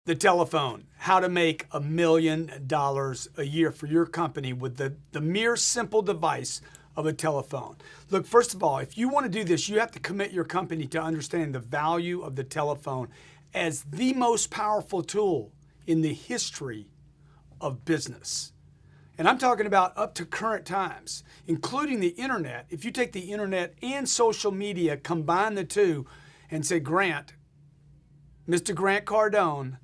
The telephone, how to make $1 million a year for your company with the mere simple device of a telephone. Look, first of all, if you want to do this, you have to commit your company to understanding the value of the telephone as the most powerful tool in the history of business. And I'm talking about up to current times, including the internet. If you take the internet and social media, combine the two and say, Grant, Mr. Grant Cardone,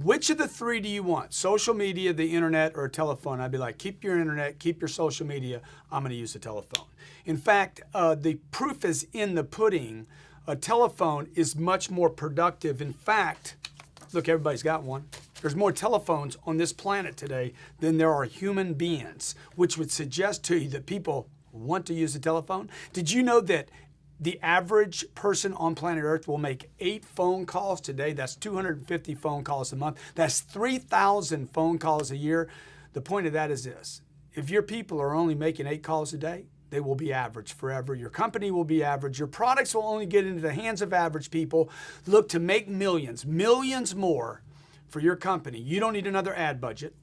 which of the three do you want? Social media, the internet, or a telephone? I'd be like, keep your internet, keep your social media. I'm going to use a telephone. In fact, the proof is in the pudding. A telephone is much more productive. In fact, look, everybody's got one. There's more telephones on this planet today than there are human beings, which would suggest to you that people want to use a telephone. Did you know that the average person on planet Earth will make 8 phone calls today? That's 250 phone calls a month. That's 3,000 phone calls a year. The point of that is this. If your people are only making 8 calls a day, they will be average forever. Your company will be average. Your products will only get into the hands of average people. Look to make millions more for your company. You don't need another ad budget.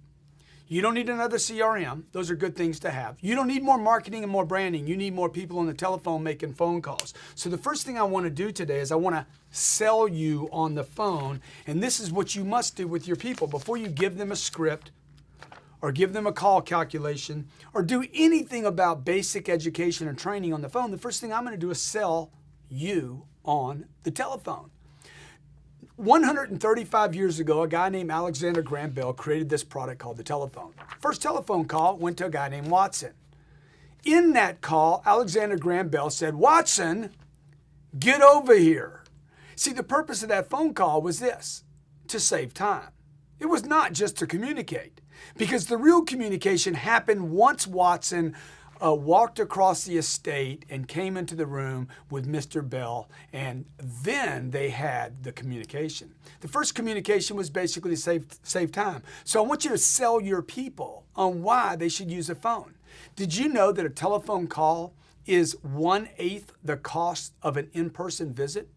You don't need another CRM. Those are good things to have. You don't need more marketing and more branding. You need more people on the telephone making phone calls. So the first thing I want to do today is I want to sell you on the phone. And this is what you must do with your people before you give them a script or give them a call calculation or do anything about basic education and training on the phone. The first thing I'm going to do is sell you on the telephone. 135 years ago, a guy named Alexander Graham Bell created this product called the telephone. First telephone call went to a guy named Watson. In that call, Alexander Graham Bell said, Watson, get over here. See, the purpose of that phone call was this, to save time. It was not just to communicate, because the real communication happened once Watson walked across the estate and came into the room with Mr. Bell, and then they had the communication. The first communication was basically to save time. So I want you to sell your people on why they should use a phone. Did you know that a telephone call is 1/8 the cost of an in-person visit?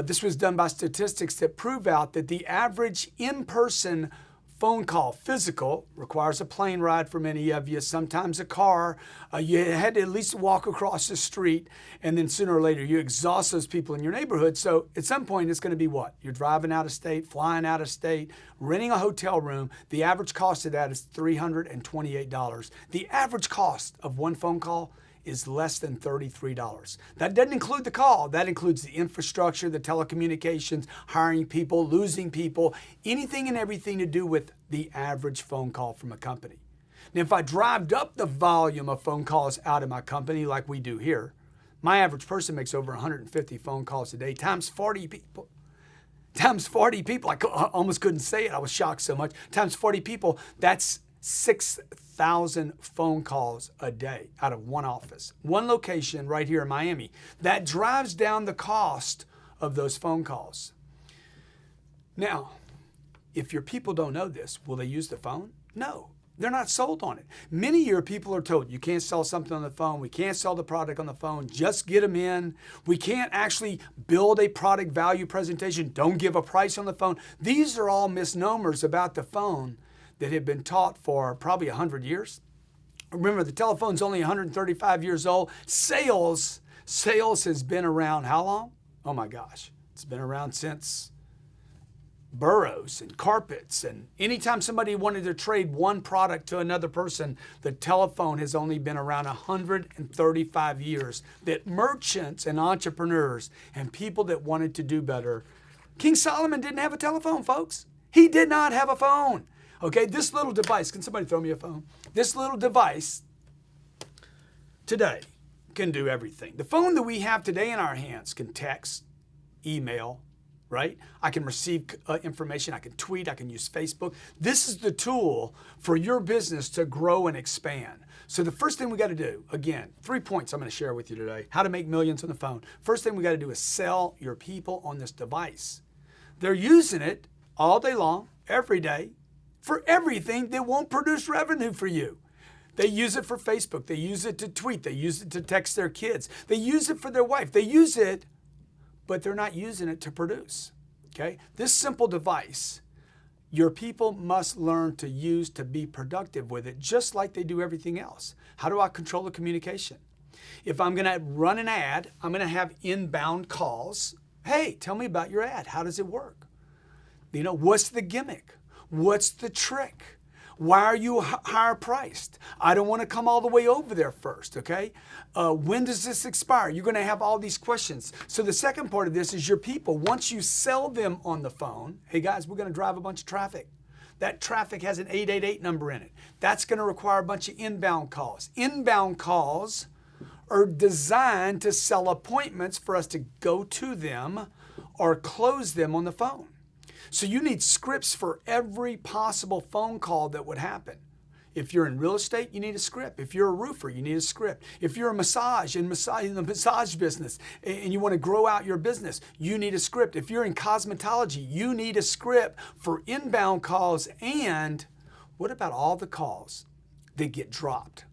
This was done by statistics that prove out that the average in-person phone call, physical, requires a plane ride for many of you, sometimes a car. You had to at least walk across the street, and then sooner or later you exhaust those people in your neighborhood. So at some point it's going to be what? You're driving out of state, flying out of state, renting a hotel room. The average cost of that is $328. The average cost of one phone call is less than $33. That doesn't include the call. That includes the infrastructure, the telecommunications, hiring people, losing people, anything and everything to do with the average phone call from a company. Now, if I drived up the volume of phone calls out of my company like we do here, my average person makes over 150 phone calls a day times 40 people. Times 40 people, I almost couldn't say it. I was shocked so much. Times 40 people, that's 6,000 phone calls a day out of one office, one location right here in Miami. That drives down the cost of those phone calls. Now, if your people don't know this, will they use the phone? No, they're not sold on it. Many of your people are told, you can't sell something on the phone. We can't sell the product on the phone. Just get them in. We can't actually build a product value presentation. Don't give a price on the phone. These are all misnomers about the phone that have been taught for probably 100 years. Remember, the telephone's only 135 years old. Sales has been around how long? Oh my gosh. It's been around since burros and carpets. And anytime somebody wanted to trade one product to another person, the telephone has only been around 135 years. That merchants and entrepreneurs and people that wanted to do better. King Solomon didn't have a telephone, folks. He did not have a phone. Okay, this little device, can somebody throw me a phone? This little device today can do everything. The phone that we have today in our hands can text, email, right? I can receive information, I can tweet, I can use Facebook. This is the tool for your business to grow and expand. So the first thing we got to do, again, 3 points I'm going to share with you today, how to make millions on the phone. First thing we got to do is sell your people on this device. They're using it all day long, every day, for everything that won't produce revenue for you. They use it for Facebook. They use it to tweet. They use it to text their kids. They use it for their wife. They use it, but they're not using it to produce. okay? This simple device, your people must learn to use to be productive with it, just like they do everything else. How do I control the communication? If I'm gonna run an ad, I'm gonna have inbound calls. Hey, tell me about your ad. How does it work? You know, what's the gimmick? What's the trick? Why are you higher priced? I don't want to come all the way over there first, okay? When does this expire? You're going to have all these questions. So the second part of this is your people. Once you sell them on the phone, hey guys, we're going to drive a bunch of traffic. That traffic has an 888 number in it. That's going to require a bunch of inbound calls. Inbound calls are designed to sell appointments for us to go to them or close them on the phone. So you need scripts for every possible phone call that would happen. If you're in real estate, you need a script. If you're a roofer, you need a script. If you're a in the massage business and you want to grow out your business, you need a script. If you're in cosmetology, you need a script for inbound calls. And what about all the calls that get dropped?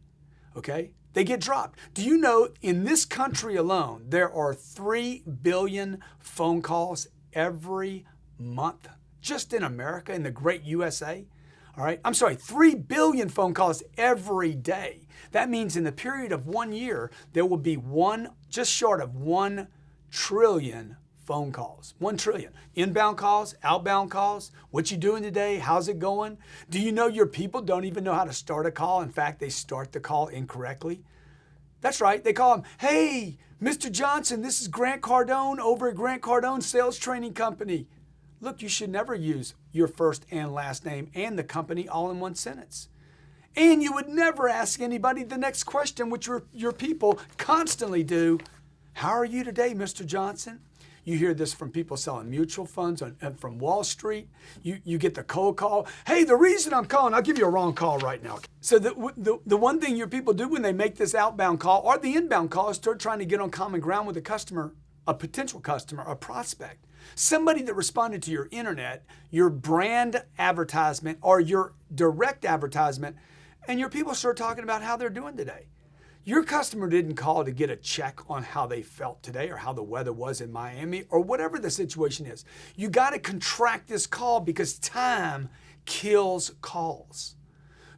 Okay? They get dropped. Do you know in this country alone, there are 3 billion phone calls every month, just in America, in the great USA? All right, I'm sorry, 3 billion phone calls every day. That means in the period of 1 year, there will be just short of 1 trillion phone calls. 1 trillion. Inbound calls, outbound calls, what you doing today, how's it going? Do you know your people don't even know how to start a call? In fact, they start the call incorrectly. That's right, they call them, hey, Mr. Johnson, this is Grant Cardone over at Grant Cardone Sales Training Company. Look, you should never use your first and last name and the company all in one sentence. And you would never ask anybody the next question, which your people constantly do. How are you today, Mr. Johnson? You hear this from people selling mutual funds from Wall Street. You get the cold call. Hey, the reason I'm calling, I'll give you a wrong call right now. So the one thing your people do when they make this outbound call or the inbound call is start trying to get on common ground with a customer, a potential customer, a prospect. Somebody that responded to your internet, your brand advertisement, or your direct advertisement, and your people start talking about how they're doing today. Your customer didn't call to get a check on how they felt today or how the weather was in Miami or whatever the situation is. You got to contract this call because time kills calls.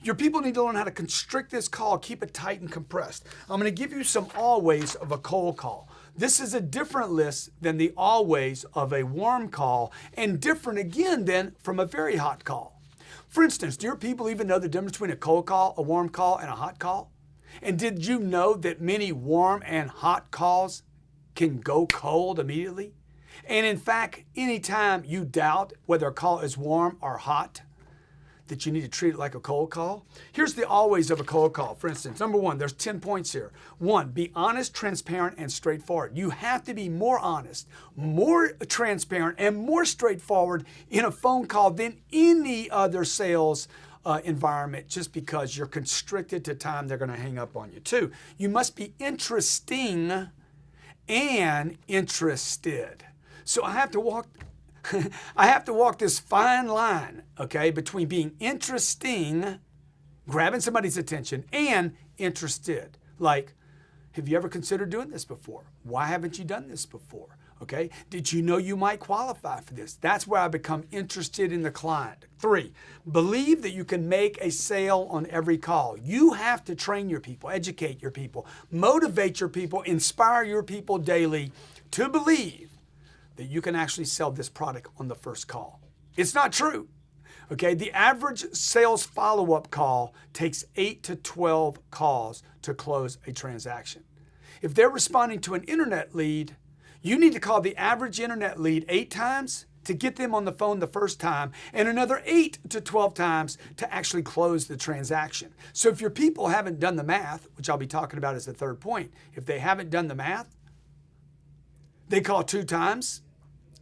Your people need to learn how to constrict this call, keep it tight and compressed. I'm going to give you some always of a cold call. This is a different list than the always of a warm call and different again than from a very hot call. For instance, do your people even know the difference between a cold call, a warm call, and a hot call? And did you know that many warm and hot calls can go cold immediately? And in fact, anytime you doubt whether a call is warm or hot, that you need to treat it like a cold call. Here's the always of a cold call. For instance, number 1, there's 10 points here. 1, be honest, transparent, and straightforward. You have to be more honest, more transparent, and more straightforward in a phone call than any other sales environment just because you're constricted to time they're going to hang up on you. 2, you must be interesting and interested. So I have to walk this fine line, okay, between being interesting, grabbing somebody's attention, and interested. Like, have you ever considered doing this before? Why haven't you done this before? Okay, did you know you might qualify for this? That's where I become interested in the client. 3, believe that you can make a sale on every call. You have to train your people, educate your people, motivate your people, inspire your people daily to believe that you can actually sell this product on the first call. It's not true. Okay, the average sales follow-up call takes 8 to 12 calls to close a transaction. If they're responding to an internet lead, you need to call the average internet lead 8 times to get them on the phone the first time and another 8 to 12 times to actually close the transaction. So if your people haven't done the math, which I'll be talking about as the third point, if they haven't done the math, they call 2 times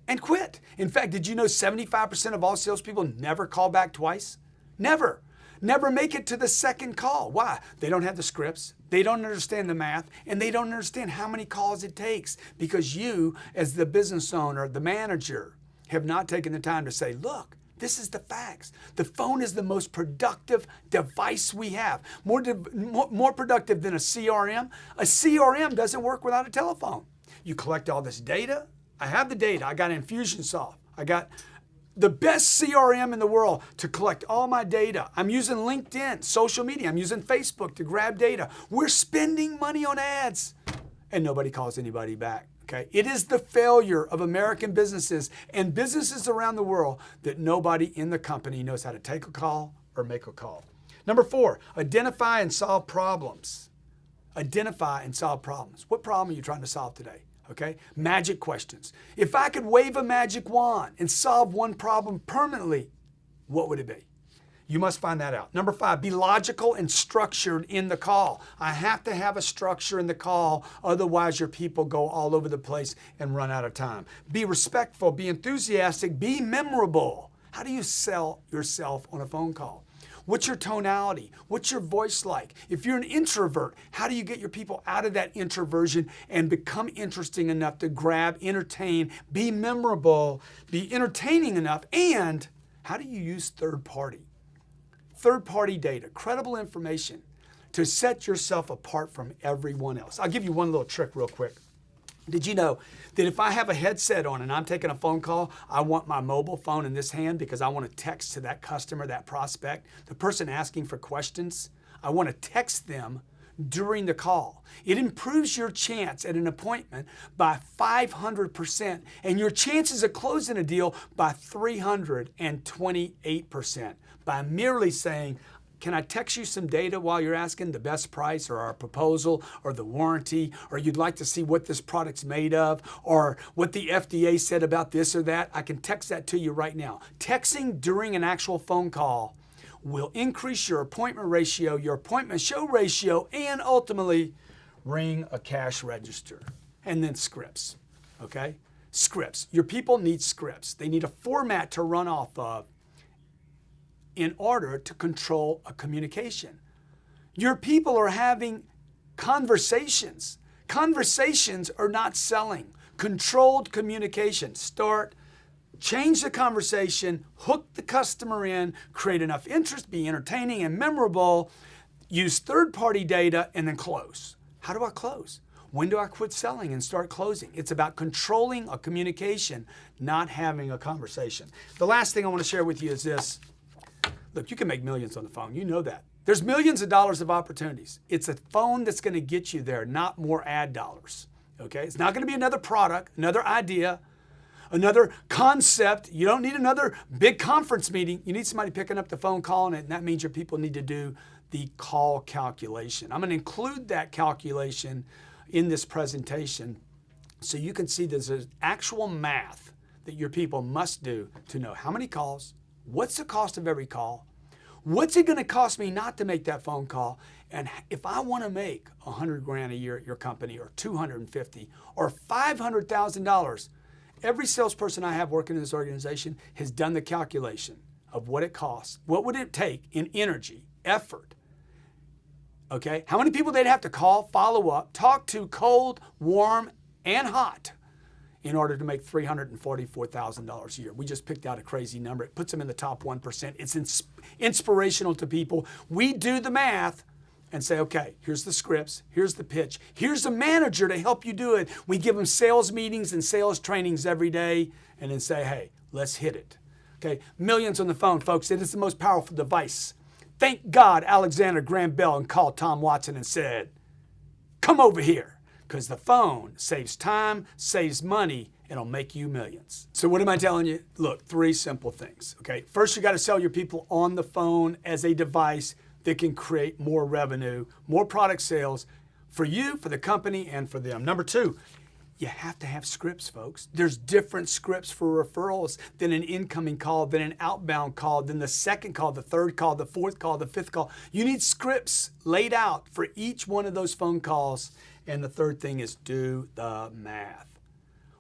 and quit. In fact, did you know 75% of all salespeople never call back twice? Never. Never make it to the second call. Why? They don't have the scripts, they don't understand the math, and they don't understand how many calls it takes because you, as the business owner, the manager, have not taken the time to say, look, this is the facts. The phone is the most productive device we have. More productive than a CRM. A CRM doesn't work without a telephone. You collect all this data. I have the data. I got Infusionsoft. I got the best CRM in the world to collect all my data. I'm using LinkedIn, social media. I'm using Facebook to grab data. We're spending money on ads and nobody calls anybody back. Okay? It is the failure of American businesses and businesses around the world that nobody in the company knows how to take a call or make a call. Number 4, identify and solve problems. Identify and solve problems. What problem are you trying to solve today? Okay? Magic questions. If I could wave a magic wand and solve one problem permanently, what would it be? You must find that out. Number 5, be logical and structured in the call. I have to have a structure in the call, otherwise your people go all over the place and run out of time. Be respectful, be enthusiastic, be memorable. How do you sell yourself on a phone call? What's your tonality? What's your voice like? If you're an introvert, how do you get your people out of that introversion and become interesting enough to grab, entertain, be memorable, be entertaining enough? And how do you use third-party data, credible information to set yourself apart from everyone else? I'll give you one little trick real quick. Did you know that if I have a headset on and I'm taking a phone call, I want my mobile phone in this hand because I want to text to that customer, that prospect, the person asking for questions. I want to text them during the call. It improves your chance at an appointment by 500% and your chances of closing a deal by 328% by merely saying, can I text you some data while you're asking the best price or our proposal or the warranty, or you'd like to see what this product's made of or what the FDA said about this or that? I can text that to you right now. Texting during an actual phone call will increase your appointment ratio, your appointment show ratio, and ultimately ring a cash register. And then scripts, okay? Scripts. Your people need scripts. They need a format to run off of in order to control a communication. Your people are having conversations. Conversations are not selling. Controlled communication. Change the conversation, hook the customer in, create enough interest, be entertaining and memorable, use third-party data, and then close. How do I close? When do I quit selling and start closing? It's about controlling a communication, not having a conversation. The last thing I want to share with you is this. Look, you can make millions on the phone. You know that. There's millions of dollars of opportunities. It's a phone that's going to get you there, not more ad dollars. Okay? It's not going to be another product, another idea, another concept. You don't need another big conference meeting. You need somebody picking up the phone, calling it, and that means your people need to do the call calculation. I'm going to include that calculation in this presentation so you can see there's an actual math that your people must do to know how many calls, what's the cost of every call, what's it going to cost me not to make that phone call, and if I want to make $100,000 a year at your company or $250,000 or $500,000, every salesperson I have working in this organization has done the calculation of what it costs, what would it take in energy, effort, okay? How many people they'd have to call, follow up, talk to, cold, warm, and hot in order to make $344,000 a year. We just picked out a crazy number. It puts them in the top 1%. It's inspirational to people. We do the math and say, okay, here's the scripts, here's the pitch, here's a manager to help you do it. We give them sales meetings and sales trainings every day and then say, hey, let's hit it. Okay, millions on the phone, folks. It is the most powerful device. Thank God Alexander Graham Bell called Tom Watson and said, come over here. Because the phone saves time, saves money, and it'll make you millions. So what am I telling you? Look, 3 simple things, okay? First, you got to sell your people on the phone as a device that can create more revenue, more product sales for you, for the company, and for them. Number 2, you have to have scripts, folks. There's different scripts for referrals than an incoming call, than an outbound call, than the second call, the third call, the fourth call, the fifth call. You need scripts laid out for each one of those phone calls. And the third thing is do the math.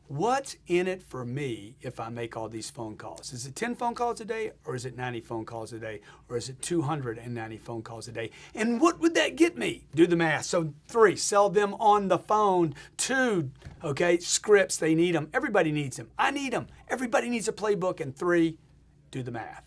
What's in it for me if I make all these phone calls? Is it 10 phone calls a day, or is it 90 phone calls a day, or is it 290 phone calls a day? And what would that get me? Do the math. So 3, sell them on the phone. 2, okay, scripts, they need them. Everybody needs them. I need them. Everybody needs a playbook. And 3, do the math.